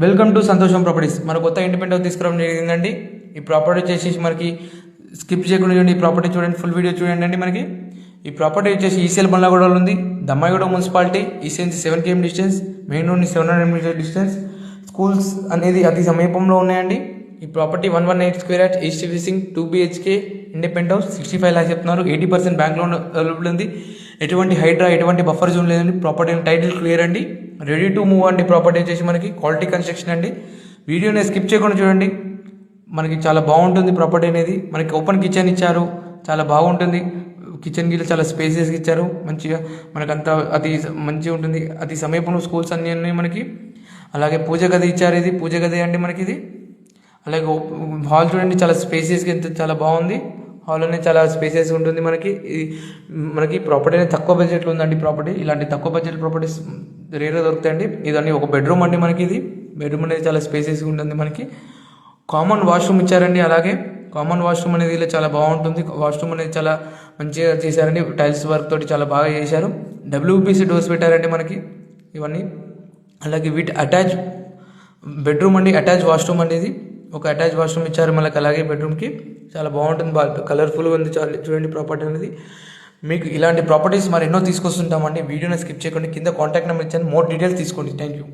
Welcome to సంతోషం properties. మన కొత్త ఇండిపెండెంట్ హౌస్ తీసుకురావడం జరిగిందండి. ఈ ప్రాపర్టీ వచ్చేసి మనకి స్కిప్ చేయకుండా చూడండి. ఈ ప్రాపర్టీ చూడండి, ఫుల్ వీడియో చూడండి అండి. మనకి ఈ ప్రాపర్టీ వచ్చేసి ఈసీఎల్ బండ్లగూడలో ఉంది. Dammaiguda municipality, ECNC 7 km distance, main road 700 metre distance, schools అనేది అతి సమీపంలో ఉన్నాయండి. ఈ property 118 square yards, east facing, 2 BHK independent house, 65 lakhs చెప్తున్నారు. 80% బ్యాంక్ లోన్ అవైలబుల్ ఉంది. ఎటువంటి హైడ్రా, ఎటువంటి బఫర్ జోన్ లేదండి. ప్రాపర్టీ టైటిల్ క్లియర్ అండి, రెడీ టు మూవ్ అండి. ప్రాపర్టీ వచ్చేసి మనకి క్వాలిటీ కన్స్ట్రక్షన్ అండి. వీడియోని స్కిప్ చేయకుండా చూడండి, మనకి చాలా బాగుంటుంది. ప్రాపర్టీ అనేది మనకి ఓపెన్ కిచెన్ ఇచ్చారు, చాలా బాగుంటుంది. కిచెన్ గిట్ల చాలా స్పేసెస్గా ఇచ్చారు, మంచిగా మనకంతా అతి మంచిగా ఉంటుంది. అతి సమీపంలో స్కూల్స్ అన్నీ ఉన్నాయి మనకి. అలాగే పూజ గది ఇచ్చారు, ఇది పూజ గది అండి మనకి ఇది. అలాగే హాల్ చూడండి, చాలా స్పేసెస్గా ఎంత చాలా బాగుంది. హాల్ అనేది చాలా స్పేసెస్ ఉంటుంది మనకి. మనకి ప్రాపర్టీ అనేది తక్కువ బడ్జెట్లో ఉందండి. ప్రాపర్టీ ఇలాంటి తక్కువ బడ్జెట్ ప్రాపర్టీస్ రేర్గా దొరుకుతాయండి. ఇదండి ఒక బెడ్రూమ్ అండి మనకి. ఇది బెడ్రూమ్ అనేది చాలా స్పేసెస్గా ఉంటుంది మనకి. కామన్ వాష్రూమ్ ఇచ్చారండి. అలాగే కామన్ వాష్రూమ్ అనేది ఇలా చాలా బాగుంటుంది. వాష్రూమ్ అనేది చాలా మంచిగా చేశారండి, టైల్స్ వర్క్ తోటి చాలా బాగా చేశారు. WPC డోర్స్ పెట్టారండి మనకి ఇవన్నీ. అలాగే వీటి అటాచ్ బెడ్రూమ్ అండి, అటాచ్ వాష్రూమ్ అండి. ఇది ఒక అటాచ్ వాష్రూమ్ ఇచ్చారు మనకి. అలాగే బెడ్రూమ్కి చాలా బాగుంటుంది, కలర్ఫుల్గా ఉంది. చాలా చూడండి ప్రాపర్టీ అనేది. మీకు ఇలాంటి ప్రాపర్టీస్ మరి ఎన్నో తీసుకొస్తుంటామండి. వీడియోని స్కిప్ చేయకుండా కింద కాంటాక్ట్ నెంబర్ ఇచ్చాను, మోర్ డీటెయిల్స్ తీసుకోండి. Thank you.